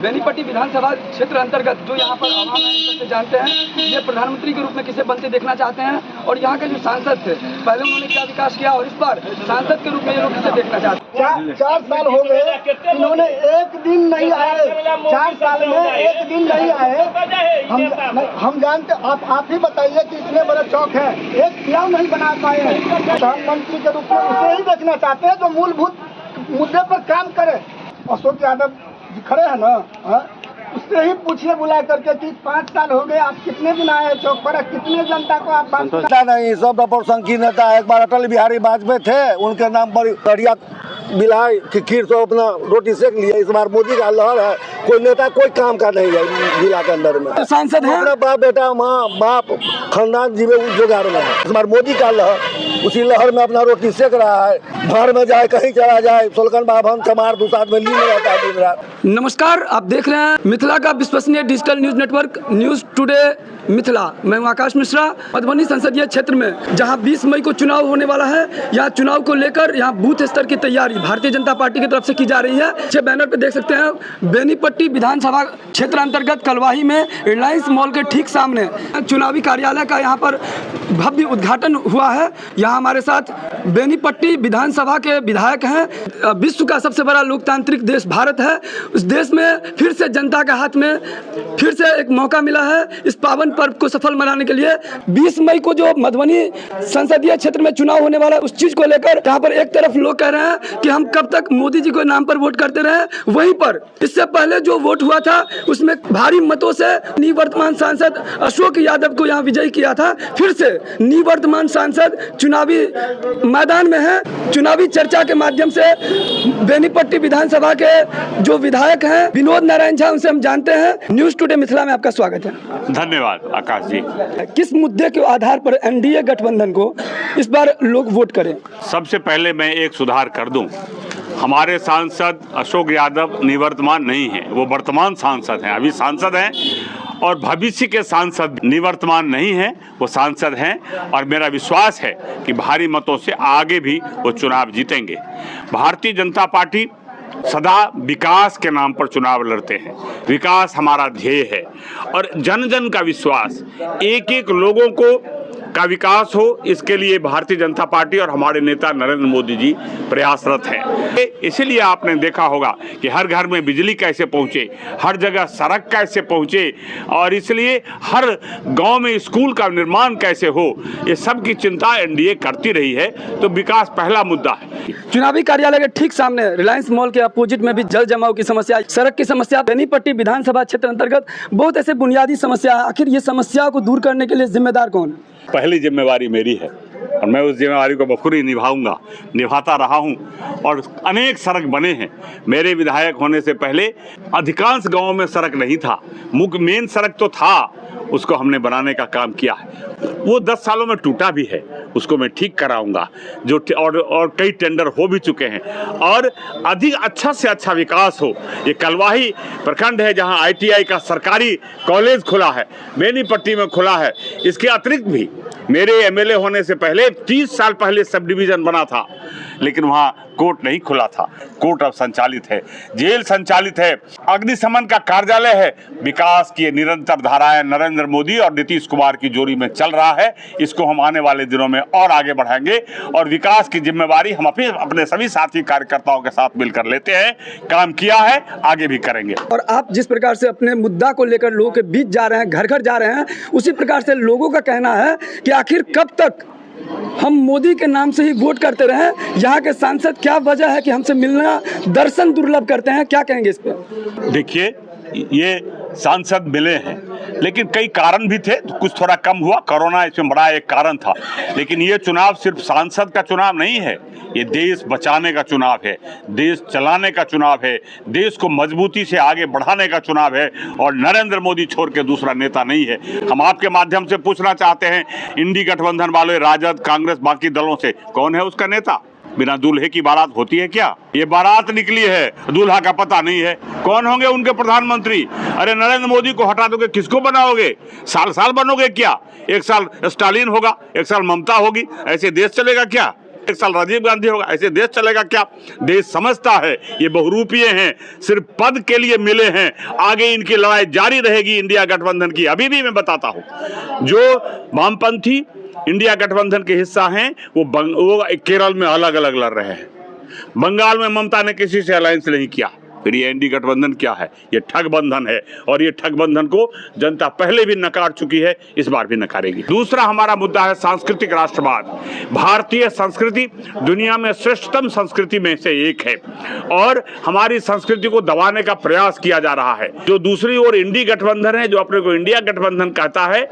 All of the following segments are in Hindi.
बेनीपट्टी विधानसभा क्षेत्र अंतर्गत जो यहाँ पर आवाम है सबसे जानते हैं, ये प्रधानमंत्री के रूप में किसे बनते देखना चाहते हैं और यहाँ के जो सांसद थे पहले उन्होंने क्या विकास किया और इस बार सांसद के रूप में ये लोग किसे देखना चाहते हैं। 4 साल हो गए, इन्होंने एक दिन नहीं आए, 4 साल में एक दिन नहीं आए। हम जानते, आप ही बताइए कि इतने बड़े चौक है, एक क्यों नहीं बना पाए हैं। प्रधानमंत्री के रूप में उसे ही देखना चाहते हैं जो मूलभूत मुद्दे पर काम करे। अशोक यादव खड़े हैं ना, उससे ही पूछिए बुला करके कि 5 साल हो गए, आप कितने दिन आए चौक पर, कितने जनता को आप बात नहीं। सब बहुसंख्यक नेता, एक बार अटल बिहारी वाजपेयी थे, उनके नाम पर कड़िया बिलाई खीर तो अपना रोटी सेक लिया। इस बार मोदी का लहर है, कोई नेता कोई काम का नहीं है जिला के अंदर में। सांसद है अपना बाप बेटा माँ बाप खानदान जीवे उस जुगाड़ में है। इस बार मोदी का लहर, उसी लहर में अपना रोटी सेक रहा है। बाहर में जाए, कहीं चला जाए, सोलकन बाभन चमार दूसरा में लीन रहता है दिन रात। नमस्कार, आप देख रहे हैं मिथिला का विश्वसनीय digital news network news today Mithila. मैं हूं आकाश मिश्रा। मधुबनी संसदीय क्षेत्र में जहां 20 मई को चुनाव होने वाला है, यहां चुनाव को लेकर यहां बूथ स्तर की तैयारी भारतीय जनता पार्टी की तरफ से की जा रही है। पीछे बैनर पे देख सकते हैं बेनीपट्टी विधानसभा क्षेत्र अंतर्गत कलवाही में रिलायंस मॉल के ठीक सामने चुनावी कार्यालय का यहां पर भव्य उद्घाटन हुआ है। यहाँ हमारे साथ बेनीपट्टी विधानसभा के विधायक हैं। विश्व का सबसे बड़ा लोकतांत्रिक देश भारत है। उस देश में फिर से जनता के हाथ में फिर से एक मौका मिला है इस पावन पर्व को सफल मनाने के लिए। 20 मई को जो मधुबनी संसदीय क्षेत्र में चुनाव होने वाला है, उस चीज को लेकर यहाँ पर एक तरफ लोग कह रहे हैं कि हम कब तक मोदी जी के नाम पर वोट करते रहे, वहीं पर इससे पहले जो वोट हुआ था उसमें भारी मतों से निवर्तमान सांसद अशोक यादव को यहाँ विजयी किया था। फिर से निवर्तमान सांसद चुनावी मैदान में है। चुनावी चर्चा के माध्यम से बेनीपट्टी विधानसभा के जो विधायक हैं विनोद नारायण झा, उनसे हम जानते हैं। न्यूज टुडे मिथिला में आपका स्वागत है। धन्यवाद आकाश जी। किस मुद्दे के आधार पर एनडीए गठबंधन को इस बार लोग वोट करें? सबसे पहले मैं एक सुधार कर दूं, हमारे सांसद अशोक यादव निवर्तमान नहीं है, वो वर्तमान सांसद हैं। अभी सांसद हैं और भविष्य के सांसद निवर्तमान नहीं हैं, वो सांसद हैं। और मेरा विश्वास है कि भारी मतों से आगे भी वो चुनाव जीतेंगे। भारतीय जनता पार्टी सदा विकास के नाम पर चुनाव लड़ते हैं। विकास हमारा ध्येय है और जन जन का विश्वास, एक एक लोगों को का विकास हो, इसके लिए भारतीय जनता पार्टी और हमारे नेता नरेंद्र मोदी जी प्रयासरत हैं। इसीलिए आपने देखा होगा कि हर घर में बिजली कैसे पहुंचे, हर जगह सड़क कैसे पहुंचे और इसलिए हर गांव में स्कूल का निर्माण कैसे हो, ये सब की चिंता एनडीए करती रही है। तो विकास पहला मुद्दा है। चुनावी कार्यालय के ठीक सामने रिलायंस मॉल के अपोजिट में भी जल जमाव की समस्या, सड़क की समस्या, बेनीपट्टी विधानसभा क्षेत्र अंतर्गत बहुत ऐसे बुनियादी समस्या। आखिर ये समस्या को दूर करने के लिए जिम्मेदार कौन है? पहली जिम्मेवारी मेरी है और मैं उस जिम्मेवारी को बखूबी निभाऊंगा, निभाता रहा हूं और अनेक सड़क बने हैं। मेरे विधायक होने से पहले अधिकांश गांवों में सड़क नहीं था, मुख्य मेन सड़क तो था, उसको हमने बनाने का काम किया है। वो 10 सालों में टूटा भी है, उसको मैं ठीक कराऊंगा। जो और कई टेंडर हो भी चुके हैं और अधिक अच्छा से अच्छा विकास हो। ये कलवाही प्रखंड है जहां ITI का सरकारी कॉलेज खुला है, बेनीपट्टी में खुला है। इसके अतिरिक्त भी मेरे MLA होने से पहले 30 साल पहले सब डिवीजन बना था, लेकिन वहाँ कोर्ट नहीं खुला था। कोर्ट अब संचालित है, जेल संचालित है, अग्निशमन का कार्यालय है। विकास की निरंतर धाराएं नरेंद्र मोदी और नीतीश कुमार की जोड़ी में चल रहा है। इसको हम आने वाले दिनों में और आगे बढ़ाएंगे और विकास की जिम्मेवारी हम अपने सभी साथी कार्यकर्ताओं के साथ मिलकर लेते हैं। काम किया है, आगे भी करेंगे। और आप जिस प्रकार से अपने मुद्दा को लेकर लोगों के बीच जा रहे हैं, घर घर जा रहे हैं, उसी प्रकार से लोगों का कहना है कि आखिर कब तक हम मोदी के नाम से ही वोट करते रहे। यहाँ के सांसद क्या वजह है कि हमसे मिलना दर्शन दुर्लभ करते हैं, क्या कहेंगे इस पे? देखिए, ये सांसद मिले हैं लेकिन कई कारण भी थे, तो कुछ थोड़ा कम हुआ। कोरोना इसमें बड़ा एक कारण था, लेकिन ये चुनाव सिर्फ सांसद का चुनाव नहीं है, ये देश बचाने का चुनाव है, देश चलाने का चुनाव है, देश को मजबूती से आगे बढ़ाने का चुनाव है और नरेंद्र मोदी छोड़ के दूसरा नेता नहीं है। हम आपके माध्यम से पूछना चाहते हैं, इंडी गठबंधन वाले, राजद, कांग्रेस, बाकी दलों से कौन है उसका नेता? बिना दूल्हे की बारात होती है क्या? ये बारात निकली है, दूल्हा का पता नहीं है। कौन होंगे उनके प्रधानमंत्री? अरे नरेंद्र मोदी को हटा दोगे, किसको बनाओगे? साल साल बनोगे क्या? एक साल स्टालिन होगा, एक साल ममता होगी, ऐसे देश चलेगा क्या? एक साल राजीव गांधी होगा, ऐसे देश चलेगा क्या? देश समझता है ये बहुरूपीय हैं, सिर्फ पद के लिए मिले हैं, आगे इनकी लड़ाई जारी रहेगी इंडिया गठबंधन की। अभी भी मैं बताता हूं, जो वामपंथी इंडिया गठबंधन के हिस्सा हैं वो केरल में अलग अलग लड़ रहे हैं, बंगाल में ममता ने किसी से अलायंस नहीं किया। फिर ये एनडी गठबंधन क्या है? ये ठग बंधन है, और ये ठग बंधन को जनता पहले भी नकार चुकी है, इस बार भी नकारेगी। दूसरा हमारा मुद्दा है सांस्कृतिक राष्ट्रवाद। भारतीय संस्कृति दुनिया में श्रेष्ठतम संस्कृति में से एक है, और हमारी संस्कृति को दबाने का प्रयास किया जा रहा है। जो दूसरी ओर इंडी गठबंधन है, जो अपने को इंडिया गठबंधन कहता है,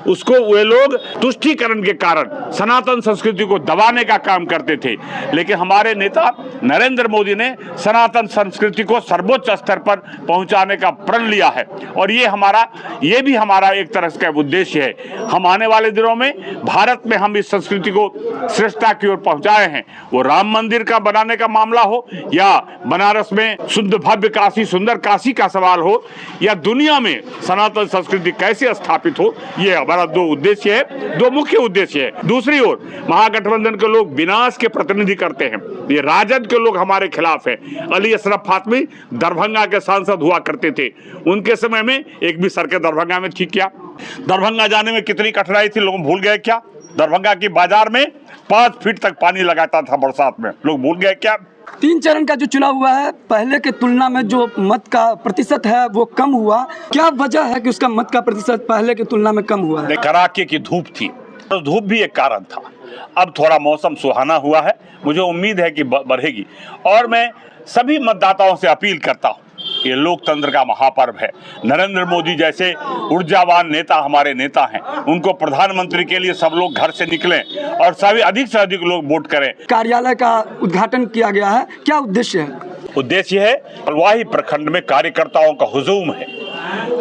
उसको वे लोग तुष्टीकरण के कारण सनातन संस्कृति को दबाने का काम करते थे। लेकिन हमारे नेता नरेंद्र मोदी ने सनातन संस्कृति को सर्वोच्च स्तर पर पहुंचाने का प्रण लिया है, और ये भी हमारा एक तरह का उद्देश्य है। हम आने वाले दिनों में भारत में हम इस संस्कृति को श्रेष्ठता की ओर पहुंचाए हैं। वो राम मंदिर का बनाने का मामला हो, या बनारस में शुद्ध भव्य काशी, सुंदर काशी का सवाल हो, या दुनिया में सनातन संस्कृति कैसे स्थापित हो, ये हमारा दो उद्देश्य है, दो मुख्य उद्देश्य है। दूसरी ओर महागठबंधन के लोग विनाश के प्रतिनिधि करते हैं, ये राजद के लोग हमारे खिलाफ है। अली अशरफ फातमी दरभंगा के सांसद हुआ करते थे, उनके समय में एक भी सड़कें दरभंगा में ठीक किया? दरभंगा जाने में कितनी कठिनाई थी, लोग भूल गए क्या? दरभंगा की बाजार में 5 फीट तक पानी लगाता था बरसात में, लोग भूल गए क्या? 3 चरण का जो चुनाव हुआ है, पहले के तुलना में जो मत का प्रतिशत है वो कम हुआ। क्या वजह है कि उसका मत का प्रतिशत पहले की तुलना में कम हुआ है? कड़ाके की धूप थी, तो धूप भी एक कारण था। अब थोड़ा मौसम सुहाना हुआ है, मुझे उम्मीद है कि बढ़ेगी। और मैं सभी मतदाताओं से अपील करता हूं, ये लोकतंत्र का महापर्व है। नरेंद्र मोदी जैसे ऊर्जावान नेता हमारे नेता हैं, उनको प्रधानमंत्री के लिए सब लोग घर से निकलें और सभी अधिक से अधिक लोग वोट करें। कार्यालय का उद्घाटन किया गया है, क्या उद्देश्य है? उद्देश्य है, हल्द्वानी प्रखंड में कार्यकर्ताओं का हुजूम है,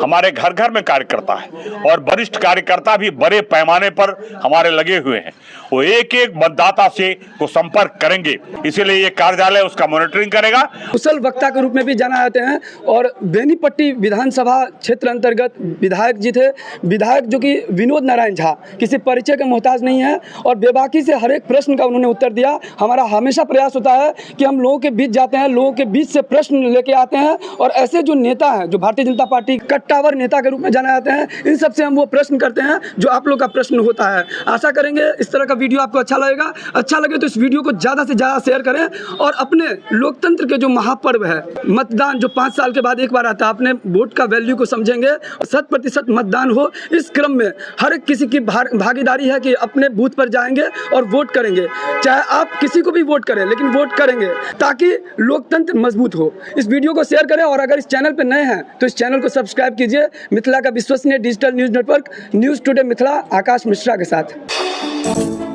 हमारे घर घर में कार्यकर्ता है, और वरिष्ठ कार्यकर्ता भी बड़े पैमाने पर हमारे लगे हुए हैं। वो एक एक मतदाता से को संपर्क करेंगे, इसीलिए ये कार्यालय उसका मॉनिटरिंग करेगा। कुशल वक्ता के रूप में भी जाना जाते हैं, और बेनीपट्टी विधानसभा क्षेत्र अंतर्गत विधायक जी थे, विधायक जो कि विनोद नारायण झा, किसी परिचय के मोहताज नहीं है, और बेबाकी से हर एक प्रश्न का उन्होंने उत्तर दिया। हमारा हमेशा प्रयास होता है कि हम लोगों के बीच जाते हैं, लोगों के बीच से प्रश्न लेके आते हैं, और ऐसे जो नेता हैं, जो भारतीय जनता पार्टी कट्टावर नेता के रूप में जाने जाते हैं, इन सबसे हम वो प्रश्न करते हैं जो आप लोग का प्रश्न होता है। आशा करेंगे इस तरह का वीडियो आपको अच्छा लगेगा। अच्छा लगे तो इस वीडियो को ज़्यादा से ज़्यादा शेयर करें, और अपने लोकतंत्र के जो महापर्व है मतदान, जो 5 साल के बाद एक बार आता है, अपने वोट का वैल्यू को समझेंगे, 100% मतदान हो। इस क्रम में हर एक किसी की भागीदारी है कि अपने बूथ पर जाएंगे और वोट करेंगे। चाहे आप किसी को भी वोट करें, लेकिन वोट करेंगे ताकि लोकतंत्र मजबूत हो। इस वीडियो को शेयर करें, और अगर इस चैनल पर नए हैं तो इस चैनल को सब्सक्राइब कीजिए। मिथिला का विश्वसनीय digital news network news today Mithila, Akash Mishra के साथ।